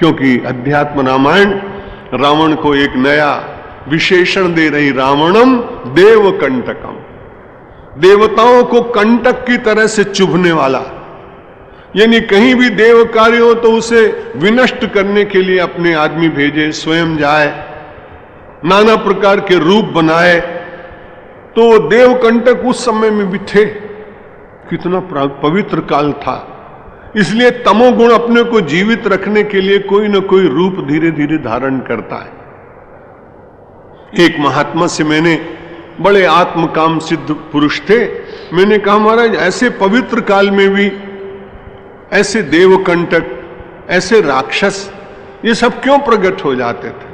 क्योंकि अध्यात्म रामायण रावण को एक नया विशेषण दे रही, रावणम देव कंटकम, देवताओं को कंटक की तरह से चुभने वाला। यानी कहीं भी देव कार्य हो तो उसे विनष्ट करने के लिए अपने आदमी भेजे, स्वयं जाए, नाना प्रकार के रूप बनाए। तो देव कंटक उस समय में भी थे। कितना पवित्र काल था। इसलिए तमोगुण अपने को जीवित रखने के लिए कोई ना कोई रूप धीरे धीरे धारण करता है। एक महात्मा से मैंने, बड़े आत्मकाम सिद्ध पुरुष थे, मैंने कहा महाराज ऐसे पवित्र काल में भी ऐसे देवकंटक, ऐसे राक्षस, ये सब क्यों प्रकट हो जाते थे?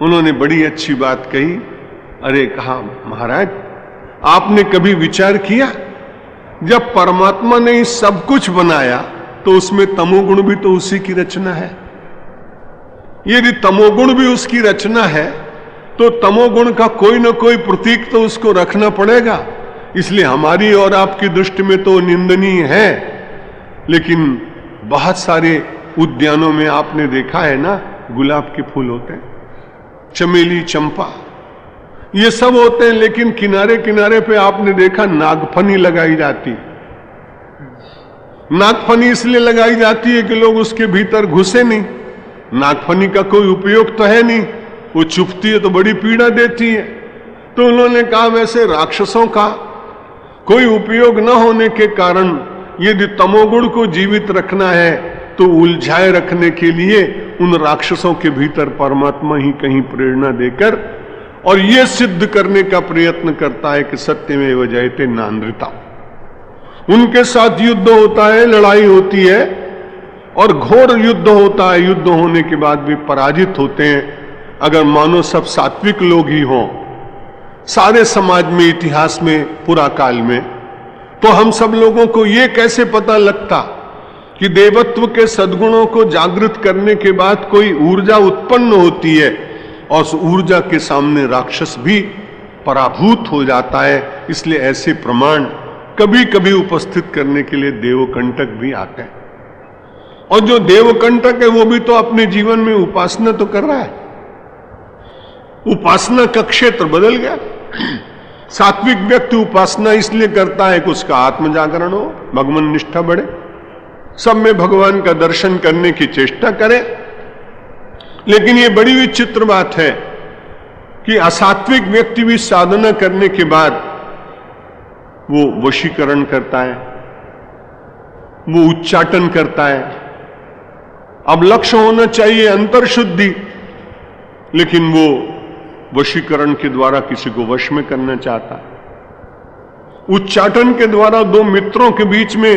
उन्होंने बड़ी अच्छी बात कही। अरे कहा महाराज आपने कभी विचार किया, जब परमात्मा ने सब कुछ बनाया तो उसमें तमोगुण भी तो उसी की रचना है। यदि तमोगुण भी उसकी रचना है तो तमोगुण का कोई ना कोई प्रतीक तो उसको रखना पड़ेगा। इसलिए हमारी और आपकी दृष्टि में तो निंदनीय है, लेकिन बहुत सारे उद्यानों में आपने देखा है ना, गुलाब के फूल होते हैं, चमेली, चंपा, ये सब होते हैं, लेकिन किनारे किनारे पे आपने देखा नागफनी लगाई जाती। नागफनी इसलिए लगाई जाती है कि लोग उसके भीतर घुसे नहीं। नागफनी का कोई उपयोग तो है नहीं, वो चुभती है तो बड़ी पीड़ा देती है। तो उन्होंने कहा वैसे राक्षसों का कोई उपयोग न होने के कारण यदि तमोगुण को जीवित रखना है तो उलझाए रखने के लिए उन राक्षसों के भीतर परमात्मा ही कहीं प्रेरणा देकर और यह सिद्ध करने का प्रयत्न करता है कि सत्यमेव जयते नानृता। उनके साथ युद्ध होता है, लड़ाई होती है और घोर युद्ध होता है। युद्ध होने के बाद भी पराजित होते हैं। अगर मानो सब सात्विक लोग ही हों सारे समाज में, इतिहास में, पुरा काल में, तो हम सब लोगों को यह कैसे पता लगता कि देवत्व के सद्गुणों को जागृत करने के बाद कोई ऊर्जा उत्पन्न होती है और उस ऊर्जा के सामने राक्षस भी पराभूत हो जाता है। इसलिए ऐसे प्रमाण कभी कभी उपस्थित करने के लिए देवकंटक भी आते हैं। और जो देवकंटक है वो भी तो अपने जीवन में उपासना तो कर रहा है। उपासना का क्षेत्र बदल गया। सात्विक व्यक्ति उपासना इसलिए करता है कि उसका आत्म जागरण हो, भगवान निष्ठा बढ़े, सब में भगवान का दर्शन करने की चेष्टा करे। लेकिन ये बड़ी विचित्र बात है कि असात्विक व्यक्ति भी साधना करने के बाद वो वशीकरण करता है, वो उच्चाटन करता है। अब लक्ष्य होना चाहिए अंतर्शुद्धि, लेकिन वो वशीकरण के द्वारा किसी को वश में करना चाहता है। उच्चाटन के द्वारा दो मित्रों के बीच में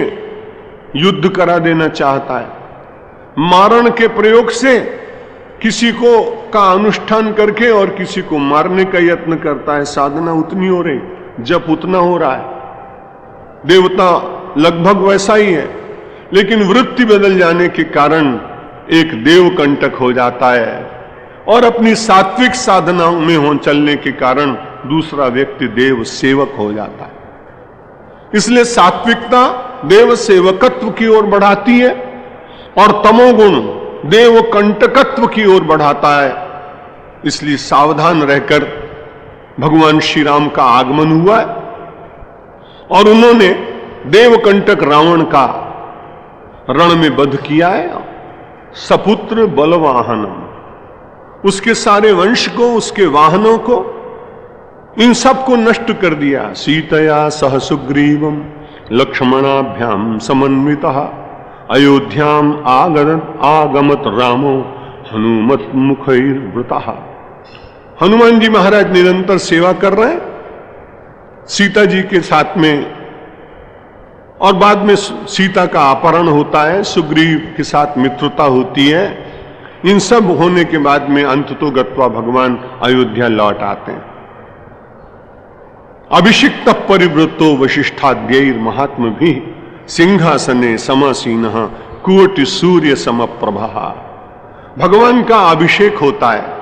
युद्ध करा देना चाहता है। मारण के प्रयोग से किसी को का अनुष्ठान करके और किसी को मारने का यत्न करता है। साधना उतनी हो रही, जप उतना हो रहा है, देवता लगभग वैसा ही है, लेकिन वृत्ति बदल जाने के कारण एक देव कंटक हो जाता है और अपनी सात्विक साधना में हो चलने के कारण दूसरा व्यक्ति देव सेवक हो जाता है। इसलिए सात्विकता देव सेवकत्व की ओर बढ़ाती है और तमोगुण देव कंटकत्व की ओर बढ़ाता है। इसलिए सावधान रहकर भगवान श्री राम का आगमन हुआ है और उन्होंने देवकंटक रावण का रण में वध किया है। सपुत्र बलवाहनम, उसके सारे वंश को, उसके वाहनों को, इन सब को नष्ट कर दिया। सीतया सह सुग्रीवम लक्ष्मणाभ्याम समन्वितः अयोध्याम आगमत रामो हनुमत मुखैर्वृतः। हनुमान जी महाराज निरंतर सेवा कर रहे हैं सीता जी के साथ में, और बाद में सीता का अपहरण होता है, सुग्रीव के साथ मित्रता होती है। इन सब होने के बाद में अंततो गत्वा भगवान अयोध्या लौट आते हैं। अभिषिक्त परिवृतो वशिष्ठाद्यैर महात्म भी सिंहासने समासीनः कोटि सूर्य समप्रभा। भगवान का अभिषेक होता है।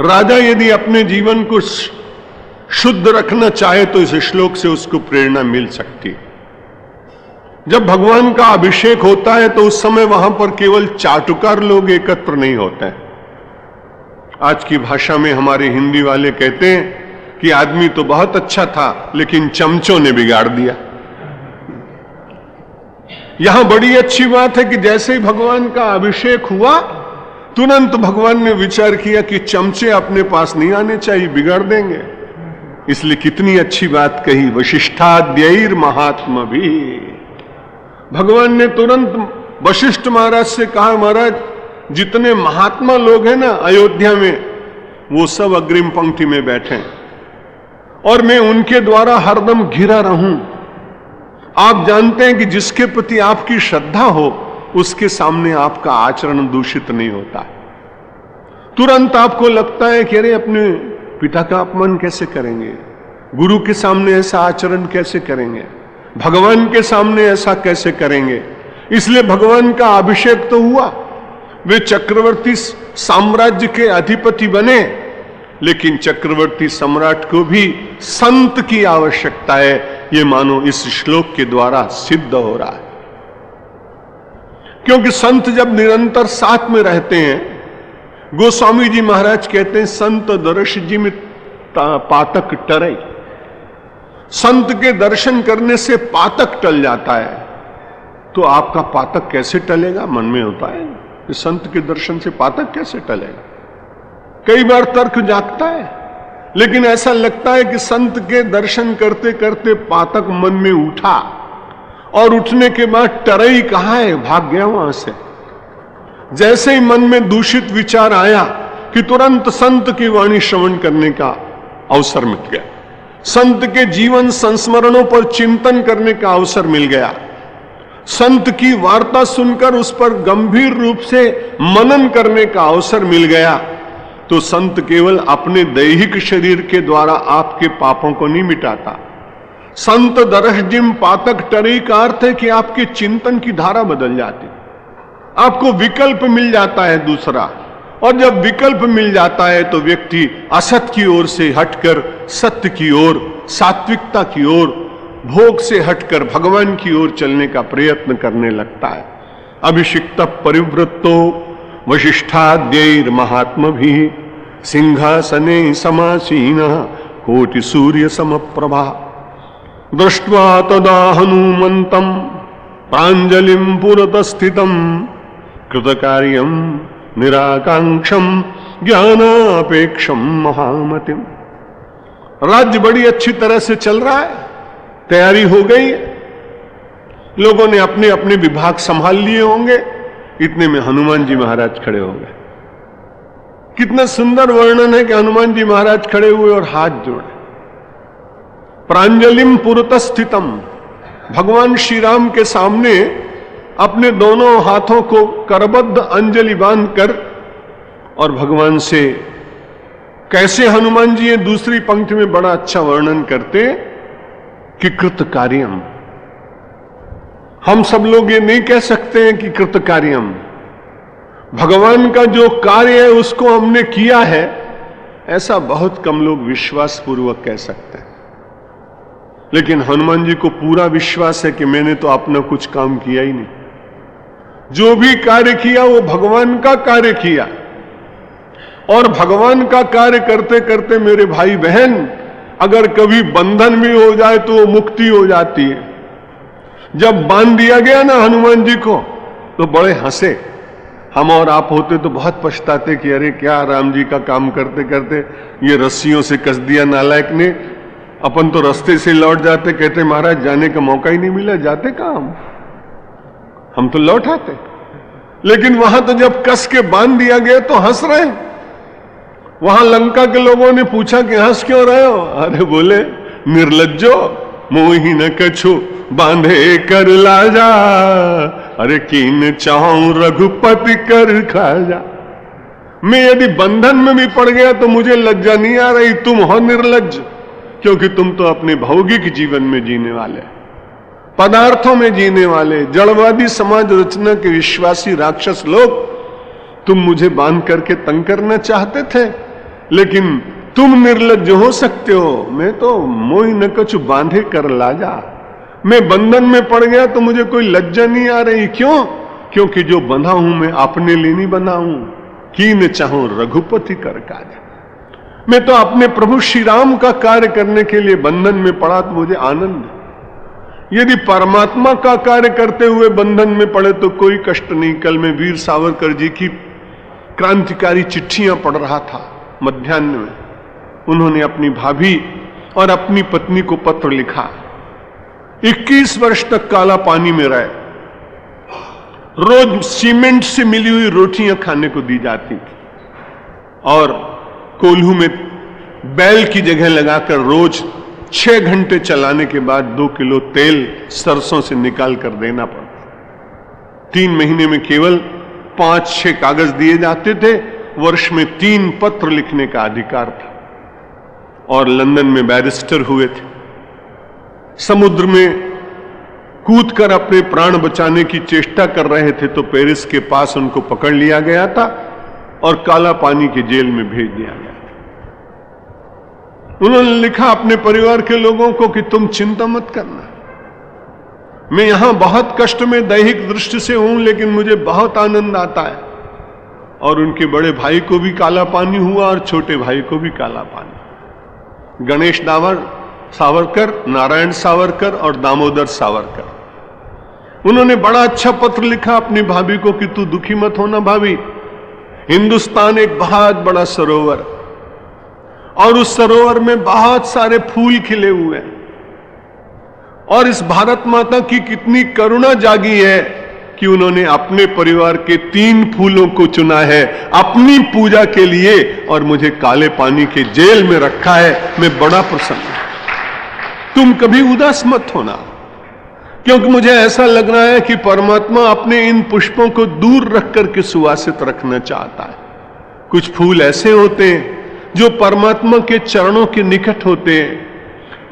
राजा यदि अपने जीवन को शुद्ध रखना चाहे तो इस श्लोक से उसको प्रेरणा मिल सकती है। जब भगवान का अभिषेक होता है तो उस समय वहां पर केवल चाटुकार लोग एकत्र नहीं होते हैं। आज की भाषा में हमारे हिंदी वाले कहते हैं कि आदमी तो बहुत अच्छा था लेकिन चमचों ने बिगाड़ दिया। यहां बड़ी अच्छी बात है कि जैसे ही भगवान का अभिषेक हुआ तुरंत भगवान ने विचार किया कि चमचे अपने पास नहीं आने चाहिए, बिगाड़ देंगे। इसलिए कितनी अच्छी बात कही, वशिष्ठाद्यैर महात्मा भी। भगवान ने तुरंत वशिष्ठ महाराज से कहा, महाराज जितने महात्मा लोग हैं ना अयोध्या में, वो सब अग्रिम पंक्ति में बैठे और मैं उनके द्वारा हरदम घिरा रहूं। आप जानते हैं कि जिसके प्रति आपकी श्रद्धा हो उसके सामने आपका आचरण दूषित नहीं होता। तुरंत आपको लगता है कि अरे अपने पिता का अपमान कैसे करेंगे, गुरु के सामने ऐसा आचरण कैसे करेंगे, भगवान के सामने ऐसा कैसे करेंगे। इसलिए भगवान का अभिषेक तो हुआ, वे चक्रवर्ती साम्राज्य के अधिपति बने, लेकिन चक्रवर्ती सम्राट को भी संत की आवश्यकता है, ये मानो इस श्लोक के द्वारा सिद्ध हो रहा है। क्योंकि संत जब निरंतर साथ में रहते हैं, गोस्वामी जी महाराज कहते हैं संत दर्श जिम पातक टरे, संत के दर्शन करने से पातक टल जाता है। तो आपका पातक कैसे टलेगा, मन में होता है कि संत के दर्शन से पातक कैसे टलेगा। कई बार तर्क जागता है, लेकिन ऐसा लगता है कि संत के दर्शन करते करते पातक मन में उठा और उठने के बाद टरई कहां है, भाग गया वहां से। जैसे ही मन में दूषित विचार आया कि तुरंत संत की वाणी श्रवण करने का अवसर मिल गया, संत के जीवन संस्मरणों पर चिंतन करने का अवसर मिल गया, संत की वार्ता सुनकर उस पर गंभीर रूप से मनन करने का अवसर मिल गया, तो संत केवल अपने दैहिक शरीर के द्वारा आपके पापों को नहीं मिटाता। संत दर्श जिम पातक टरी का अर्थ है कि आपके चिंतन की धारा बदल जाती, आपको विकल्प मिल जाता है दूसरा, और जब विकल्प मिल जाता है तो व्यक्ति असत की ओर से हटकर सत्य की ओर, सात्विकता की ओर, भोग से हटकर भगवान की ओर चलने का प्रयत्न करने लगता है। अभिषिक्त परिवृत्तो वशिष्ठाद्यैर महात्मा भी सिंहासने समासीन कोटि सूर्य समप्रभा दृष्ट्वा तदा हनुमंतम प्रांजलिम पुरतस्थितम कृतकार्यम निराकांक्षम ज्ञानापेक्षम महामतिम। राज्य बड़ी अच्छी तरह से चल रहा है, तैयारी हो गई है, लोगों ने अपने अपने विभाग संभाल लिए होंगे, इतने में हनुमान जी महाराज खड़े हो गए। कितना सुंदर वर्णन है कि हनुमान जी महाराज खड़े हुए और हाथ जोड़े। प्रांजलिम पुरतस्थितम, भगवान श्री राम के सामने अपने दोनों हाथों को करबद्ध अंजलि बांधकर, और भगवान से कैसे हनुमान जी ये दूसरी पंक्ति में बड़ा अच्छा वर्णन करते कि कृत कार्यम। हम सब लोग ये नहीं कह सकते हैं कि कृत कार्यम, भगवान का जो कार्य है उसको हमने किया है, ऐसा बहुत कम लोग विश्वास पूर्वक कह सकते हैं। लेकिन हनुमान जी को पूरा विश्वास है कि मैंने तो अपना कुछ काम किया ही नहीं, जो भी कार्य किया वो भगवान का कार्य किया, और भगवान का कार्य करते करते मेरे भाई बहन अगर कभी बंधन भी हो जाए तो वो मुक्ति हो जाती है। जब बांध दिया गया ना हनुमान जी को तो बड़े हंसे, हम और आप होते तो बहुत पछताते कि अरे क्या राम जी का काम करते करते ये रस्सियों से कस दिया नालायक ने, अपन तो रास्ते से लौट जाते, कहते महाराज जाने का मौका ही नहीं मिला, जाते कहां हम तो लौट आते। लेकिन वहां तो जब कस के बांध दिया गया तो हंस रहे। वहां लंका के लोगों ने पूछा कि हंस क्यों रहे हो, अरे बोले निर्लज्जो मोही न कछु बांधे कर लाजा, अरे कीन चाहूं रघुपति कर खाजा। मैं यदि बंधन में भी पड़ गया तो मुझे लज्जा नहीं आ रही, तुम हो निर्लज्ज, क्योंकि तुम तो अपने भौतिक जीवन में जीने वाले, पदार्थों में जीने वाले, जड़वादी समाज रचना के विश्वासी राक्षस लोग, तुम मुझे बांध करके तंग करना चाहते थे, लेकिन तुम निर्लज्ज हो सकते हो, मैं तो मोहि न कछु बांधे कर लाजा। मैं बंधन में पड़ गया तो मुझे कोई लज्जा नहीं आ रही। क्यों? क्योंकि जो बंधा हूं मैं अपने लिए नहीं बंधा हूं। कीन चाहूं रघुपति कर कार्य, मैं तो अपने प्रभु श्री राम का कार्य करने के लिए बंधन में पड़ा तो मुझे आनंद है। यदि परमात्मा का कार्य करते हुए बंधन में पड़े तो कोई कष्ट नहीं। कल मैं वीर सावरकर जी की क्रांतिकारी चिट्ठियां पढ़ रहा था मध्याह्न में। उन्होंने अपनी भाभी और अपनी पत्नी को पत्र लिखा। 21 वर्ष तक काला पानी में रहे, रोज सीमेंट से मिली हुई रोटियां खाने को दी जाती थी और कोल्हू में बैल की जगह लगाकर रोज 6 घंटे चलाने के बाद 2 किलो तेल सरसों से निकाल कर देना पड़ता। 3 महीने में केवल 5-6 कागज दिए जाते थे। वर्ष में 3 पत्र लिखने का अधिकार था और लंदन में बैरिस्टर हुए थे। समुद्र में कूदकर अपने प्राण बचाने की चेष्टा कर रहे थे तो पेरिस के पास उनको पकड़ लिया गया था और काला पानी के जेल में भेज दिया गया था। उन्होंने लिखा अपने परिवार के लोगों को कि तुम चिंता मत करना, मैं यहां बहुत कष्ट में दैहिक दृष्टि से हूं लेकिन मुझे बहुत आनंद आता है। और उनके बड़े भाई को भी काला पानी हुआ और छोटे भाई को भी काला पानी। गणेश सावरकर, नारायण सावरकर और दामोदर सावरकर। उन्होंने बड़ा अच्छा पत्र लिखा अपनी भाभी को कि तू दुखी मत होना भाभी, हिंदुस्तान एक बहुत बड़ा सरोवर और उस सरोवर में बहुत सारे फूल खिले हुए हैं और इस भारत माता की कितनी करुणा जागी है कि उन्होंने अपने परिवार के 3 फूलों को चुना है अपनी पूजा के लिए और मुझे काले पानी के जेल में रखा है। मैं बड़ा प्रसन्न हूं। तुम कभी उदास मत होना, क्योंकि मुझे ऐसा लग रहा है कि परमात्मा अपने इन पुष्पों को दूर रख करके सुवासित रखना चाहता है। कुछ फूल ऐसे होते हैं जो परमात्मा के चरणों के निकट होते हैं,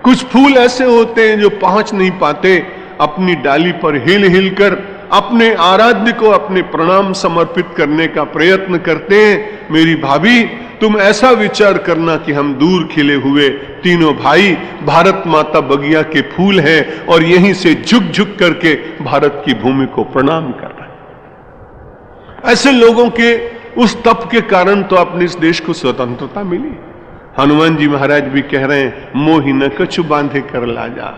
कुछ फूल ऐसे होते हैं जो पहुंच नहीं पाते, अपनी डाली पर हिल हिल कर अपने आराध्य को अपने प्रणाम समर्पित करने का प्रयत्न करते हैं। मेरी भाभी, तुम ऐसा विचार करना कि हम दूर खिले हुए तीनों भाई भारत माता बगिया के फूल हैं और यहीं से झुक झुक करके भारत की भूमि को प्रणाम कर रहे हैं। ऐसे लोगों के उस तप के कारण तो अपने इस देश को स्वतंत्रता मिली। हनुमान जी महाराज भी कह रहे हैं, मोहि न कछु बांधे कर लाजा,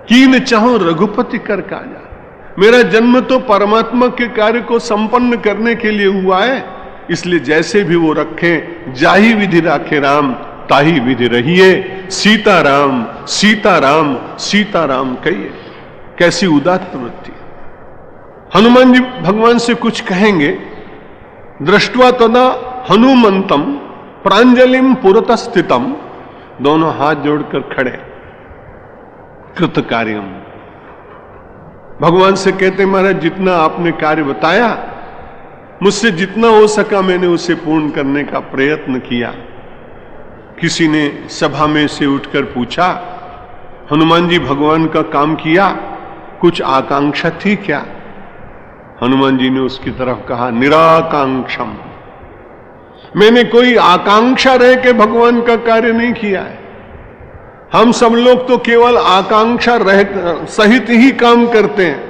कीन चाहो रघुपति कर काजा। मेरा जन्म तो परमात्मा के कार्य को संपन्न करने के लिए हुआ है, इसलिए जैसे भी वो रखें, जाही विधि राखे राम, ताही विधि रहिए। सीताराम सीताराम सीताराम कहिए। कैसी उदात्त वृत्ति। हनुमान जी भगवान से कुछ कहेंगे। दृष्टवा तदा हनुमंतम प्रांजलिम पुरत स्थितम, दोनों हाथ जोड़कर खड़े। कृत कार्यम, भगवान से कहते महाराज जितना आपने कार्य बताया, मुझसे जितना हो सका मैंने उसे पूर्ण करने का प्रयत्न किया। किसी ने सभा में से उठकर पूछा, हनुमान जी भगवान का काम किया, कुछ आकांक्षा थी क्या? हनुमान जी ने उसकी तरफ कहा, निराकांक्षम, मैंने कोई आकांक्षा रह के भगवान का कार्य नहीं किया है। हम सब लोग तो केवल आकांक्षा रह सहित ही काम करते हैं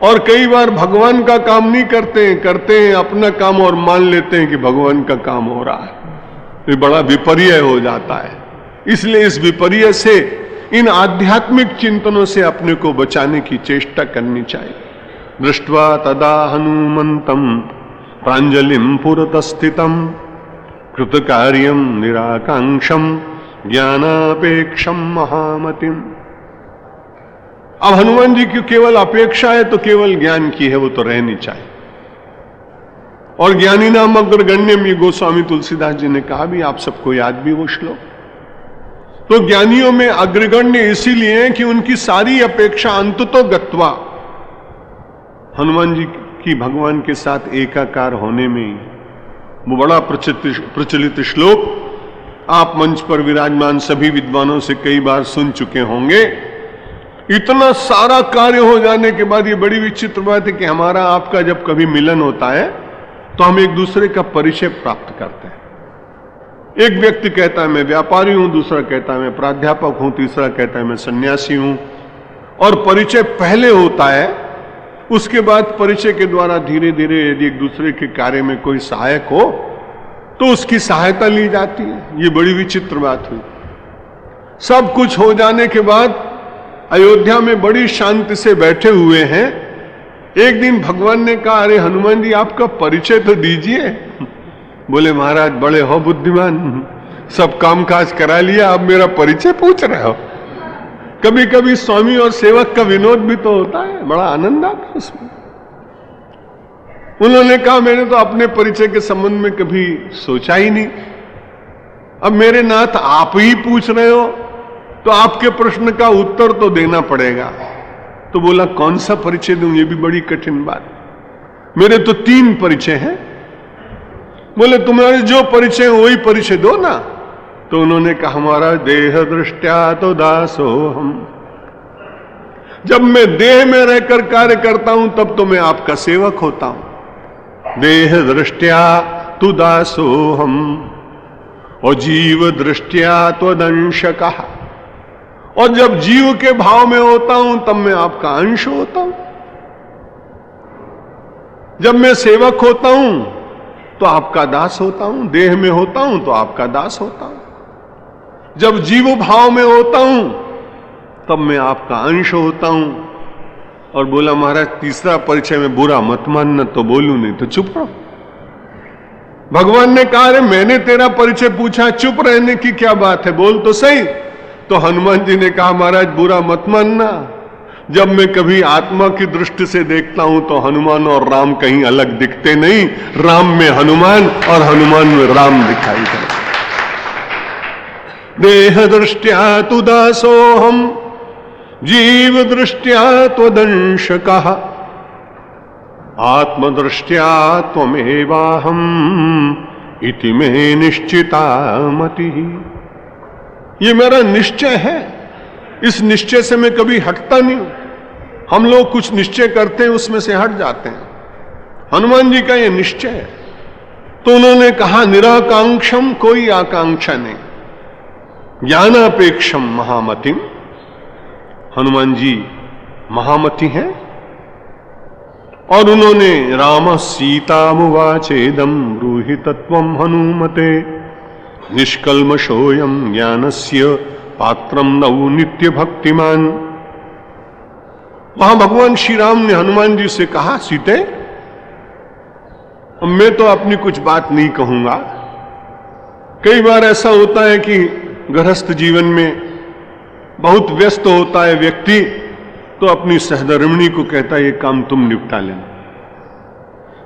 और कई बार भगवान का काम नहीं करते हैं अपना काम और मान लेते हैं कि भगवान का काम हो रहा है। ये बड़ा विपर्य हो जाता है। इसलिए इस विपर्य से, इन आध्यात्मिक चिंतनों से अपने को बचाने की चेष्टा करनी चाहिए। दृष्ट्वा तदा हनुमंतम प्रांजलिम पुरत स्थितम कृतकार्यम निराकांक्षम ज्ञानापेक्षम महामतिम। अब हनुमान जी की केवल अपेक्षा है तो केवल ज्ञान की है, वो तो रहनी चाहिए। और ज्ञानी नाम अग्रगण्यम, ये गोस्वामी तुलसीदास जी ने कहा भी, आप सबको याद भी वो श्लोक। तो ज्ञानियों में अग्रगण्य इसीलिए कि उनकी सारी अपेक्षा अंततो गत्वा हनुमान जी की भगवान के साथ एकाकार होने में। वो बड़ा प्रचलित श्लोक आप मंच पर विराजमान सभी विद्वानों से कई बार सुन चुके होंगे। इतना सारा कार्य हो जाने के बाद ये बड़ी विचित्र बात है कि हमारा आपका जब कभी मिलन होता है तो हम एक दूसरे का परिचय प्राप्त करते हैं। एक व्यक्ति कहता है मैं व्यापारी हूं, दूसरा कहता है मैं प्राध्यापक हूं, तीसरा कहता है मैं सन्यासी हूं और परिचय पहले होता है, उसके बाद परिचय के द्वारा धीरे धीरे यदि एक दूसरे के कार्य में कोई सहायक हो तो उसकी सहायता ली जाती है। ये बड़ी विचित्र बात हुई। सब कुछ हो जाने के बाद अयोध्या में बड़ी शांति से बैठे हुए हैं। एक दिन भगवान ने कहा, अरे हनुमान जी आपका परिचय तो दीजिए। बोले महाराज बड़े हो बुद्धिमान, सब काम काज करा लिया, अब मेरा परिचय पूछ रहे हो। कभी कभी स्वामी और सेवक का विनोद भी तो होता है, बड़ा आनंद आता है उसमें। उन्होंने कहा मैंने तो अपने परिचय के संबंध में कभी सोचा ही नहीं, अब मेरे नाथ आप ही पूछ रहे हो तो आपके प्रश्न का उत्तर तो देना पड़ेगा। तो बोला कौन सा परिचय दूं, ये भी बड़ी कठिन बात, मेरे तो 3 परिचय हैं। बोले तुम्हारे जो परिचय वही परिचय दो ना। तो उन्होंने कहा हमारा देह दृष्टया तो दासो हम, जब मैं देह में रहकर कार्य करता हूं तब तो मैं आपका सेवक होता हूं। देह दृष्टया तु दासो हम और जीव दृष्टया त्वदंशकः, और जब जीव के भाव में होता हूं तब मैं आपका अंश होता हूं। जब मैं सेवक होता हूं तो आपका दास होता हूं, देह में होता हूं तो आपका दास होता हूं। जब जीव भाव में होता हूं तब मैं आपका अंश होता हूं। और बोला महाराज तीसरा परिचय में बुरा मत मानना, तो बोलूं नहीं तो चुप रहो। भगवान ने कहा अरे मैंने तेरा परिचय पूछा, चुप रहने की क्या बात है, बोल तो सही। तो हनुमान जी ने कहा महाराज बुरा मत मानना, जब मैं कभी आत्मा की दृष्टि से देखता हूं तो हनुमान और राम कहीं अलग दिखते नहीं, राम में हनुमान और हनुमान में राम दिखाई देते। देह दृष्टया तु दासोहम जीव दृष्टया त्वदंशकः आत्मदृष्टया त्वमेवाहम इति मे निश्चिता मतिः। ये मेरा निश्चय है, इस निश्चय से मैं कभी हटता नहीं हूं। हम लोग कुछ निश्चय करते हैं उसमें से हट जाते हैं, हनुमान जी का ये निश्चय है। तो उन्होंने कहा निराकांक्षम, कोई आकांक्षा नहीं, ज्ञानापेक्षम महामतिम। हनुमान जी महामति हैं। और उन्होंने राम सीतामुवाचेदम ब्रूहि तत्वम हनुमते निष्कल्मषोऽयं ज्ञानस्य पात्रम नौ नित्य भक्तिमान। वहां भगवान श्री राम ने हनुमान जी से कहा सीते मैं तो अपनी कुछ बात नहीं कहूंगा। कई बार ऐसा होता है कि गृहस्थ जीवन में बहुत व्यस्त होता है व्यक्ति, तो अपनी सहधर्मिणी को कहता है ये काम तुम निपटा लेना।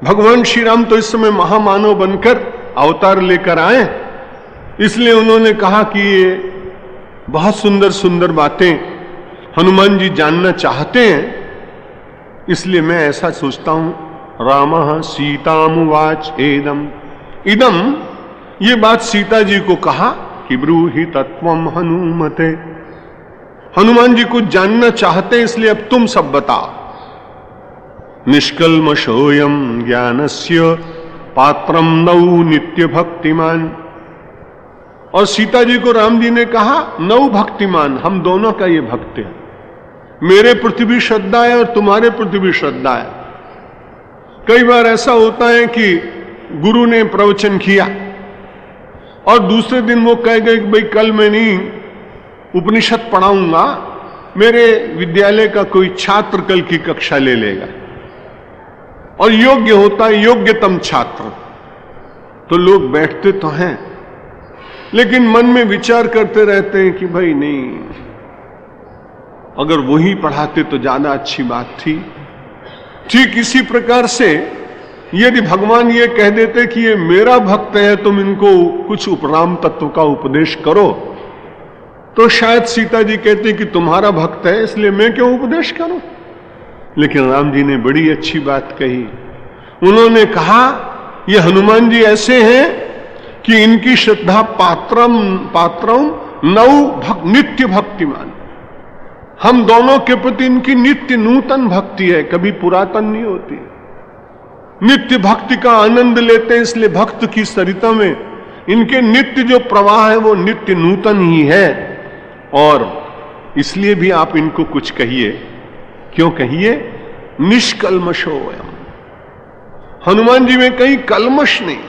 भगवान श्री राम तो इस समय महामानव बनकर अवतार लेकर आए, इसलिए उन्होंने कहा कि ये बहुत सुंदर सुंदर बातें हनुमान जी जानना चाहते हैं, इसलिए मैं ऐसा सोचता हूं रामः सीतामुवाच एदम इदम, ये बात सीता जी को कहा कि ब्रूहि तत्वम हनुमते। हनुमान जी को जानना चाहते हैं, इसलिए अब तुम सब बताओ। निष्कल्मषोऽयं ज्ञानस्य पात्रम नौ नित्य भक्तिमान। और सीता जी को राम जी ने कहा नौ भक्तिमान, हम दोनों का ये भक्त है, मेरे प्रति भी श्रद्धा है और तुम्हारे प्रति भी श्रद्धा है। कई बार ऐसा होता है कि गुरु ने प्रवचन किया और दूसरे दिन वो कह गए कि भाई कल मैं नहीं उपनिषद पढ़ाऊंगा, मेरे विद्यालय का कोई छात्र कल की कक्षा ले लेगा, और योग्य होता है योग्यतम छात्र। तो लोग बैठते तो हैं लेकिन मन में विचार करते रहते हैं कि भाई नहीं, अगर वही पढ़ाते तो ज्यादा अच्छी बात थी। ठीक इसी प्रकार से यदि भगवान ये कह देते कि ये मेरा भक्त है, तुम इनको कुछ उपराम तत्व का उपदेश करो, तो शायद सीता जी कहते कि तुम्हारा भक्त है इसलिए मैं क्यों उपदेश करूं। लेकिन राम जी ने बड़ी अच्छी बात कही। उन्होंने कहा ये हनुमान जी ऐसे हैं कि इनकी श्रद्धा पात्रम नौ नित्य भक्तिमान। हम दोनों के प्रति इनकी नित्य नूतन भक्ति है, कभी पुरातन नहीं होती। नित्य भक्ति का आनंद लेते हैं, इसलिए भक्त की सरिता में इनके नित्य जो प्रवाह है वो नित्य नूतन ही है। और इसलिए भी आप इनको कुछ कहिए। क्यों कहिए? निष्कल्मषोऽयम्। हनुमान जी में कहीं कल्मश नहीं,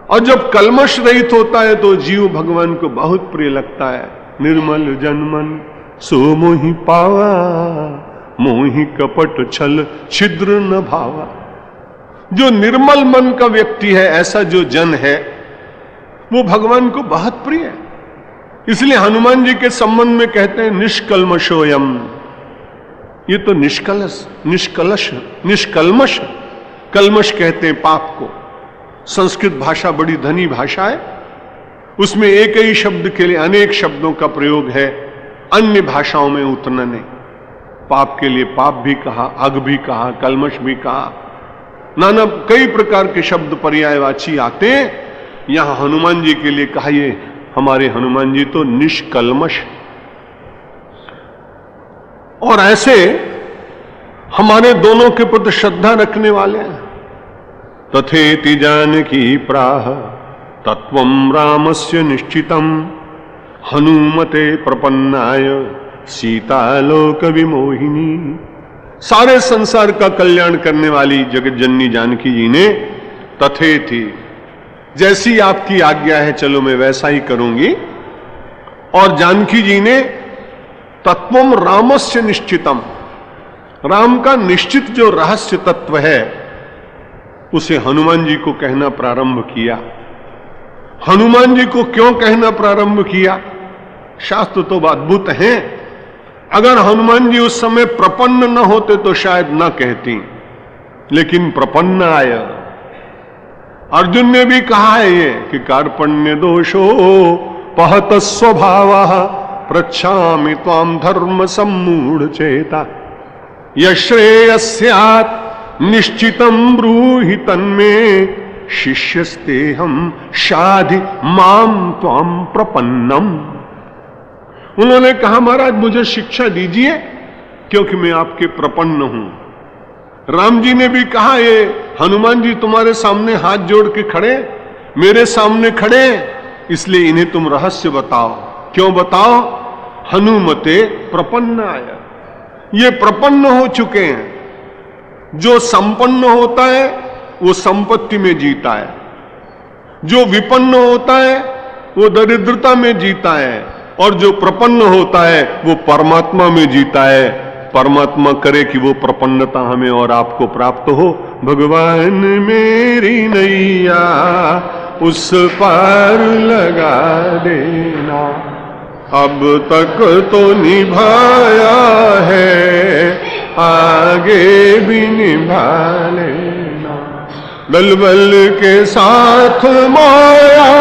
और जब कल्मश रहित होता है तो जीव भगवान को बहुत प्रिय लगता है। निर्मल जनमन सो मोहि पावा, मोहि कपट छल छिद्र न भावा। जो निर्मल मन का व्यक्ति है, ऐसा जो जन है, वो भगवान को बहुत प्रिय है। इसलिए हनुमान जी के संबंध में कहते हैं निष्कल्मषोऽयम्। ये तो निष्कल्मष, कल्मश कहते हैं पाप को। संस्कृत भाषा बड़ी धनी भाषा है, उसमें एक ही शब्द के लिए अनेक शब्दों का प्रयोग है, अन्य भाषाओं में उतना नहीं। पाप के लिए पाप भी कहा, अग भी कहा, कल्मश भी कहा, नाना कई प्रकार के शब्द पर्यायवाची आते हैं। यहां हनुमान जी के लिए कहा, ये हमारे हनुमान जी तो निष्कल्मष। और ऐसे हमारे दोनों के प्रति श्रद्धा रखने वाले हैं। तथेति जानकी प्राह तत्वं रामस्य निश्चितम, हनुमते प्रपन्नाय सीतालोक विमोहिनी। सारे संसार का कल्याण करने वाली जगत जननी जानकी जी ने तथेति, जैसी आपकी आज्ञा है चलो मैं वैसा ही करूंगी। और जानकी जी ने तत्वम रामस्य निश्चितम, राम का निश्चित जो रहस्य तत्व है उसे हनुमान जी को कहना प्रारंभ किया। हनुमान जी को क्यों कहना प्रारंभ किया? शास्त्र तो अद्भुत हैं। अगर हनुमान जी उस समय प्रपन्न न होते तो शायद न कहती, लेकिन प्रपन्न आय। अर्जुन ने भी कहा है ये कि कार्पण्य दोषो पहत स्वभावः, पृच्छामि त्वां धर्म सम्मूढ़ चेता, यश्रेयस्यात् निश्चितं ब्रूहि तन्मे, शिष्यस्तेहं शाधि मां त्वां प्रपन्नम। उन्होंने कहा महाराज मुझे शिक्षा दीजिए क्योंकि मैं आपके प्रपन्न हूं। राम जी ने भी कहा, ये हनुमान जी तुम्हारे सामने हाथ जोड़ के खड़े, मेरे सामने खड़े, इसलिए इन्हें तुम रहस्य बताओ। क्यों बताओ? हनुमते प्रपन्नाय, ये प्रपन्न हो चुके हैं। जो संपन्न होता है वो संपत्ति में जीता है, जो विपन्न होता है वो दरिद्रता में जीता है, और जो प्रपन्न होता है वो परमात्मा में जीता है। परमात्मा करे कि वो प्रपन्नता हमें और आपको प्राप्त हो। भगवान मेरी नैया उस पार लगा देना, अब तक तो निभाया है, आगे भी निभा लेना। बल बल के साथ माया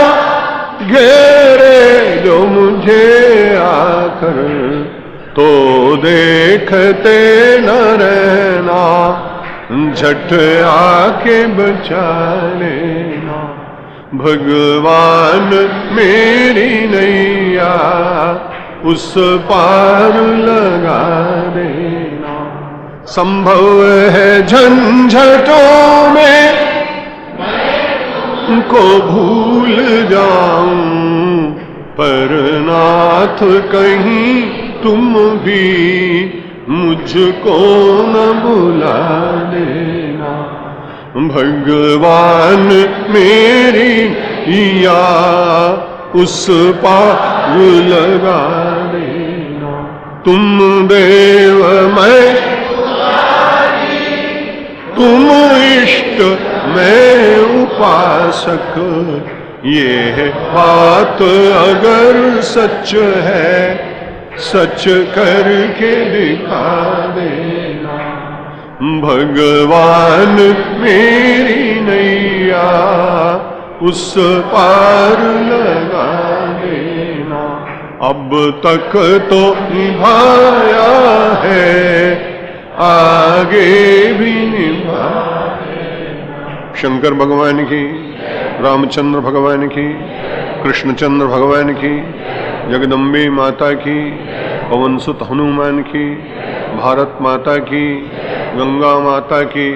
घेरे जो मुझे आकर, तो देखते न रहना, झट आके बचा लेना। भगवान मेरी नैया उस पार लगा देना। संभव है झंझटों में को भूल जाऊं, पर नाथ कहीं तुम भी मुझको न बुला देना। भगवान मेरी या उस पार लगा देना। तुम देव मैं तुम इष्ट मैं उपासक, ये बात अगर सच है सच करके दिखा देना। भगवान मेरी नैया उस पार लगा देना। अब तक तो निभाया है, आगे भी निभा। शंकर भगवान की, रामचंद्र भगवान की, कृष्णचंद्र भगवान की, जगदम्बे माता की, पवन सुत हनुमान की, भारत माता की, गंगा माता की,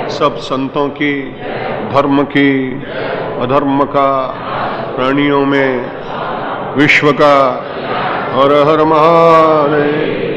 सब संतों की, धर्म की, अधर्म का, प्राणियों में, विश्व का, हर हर महादेव।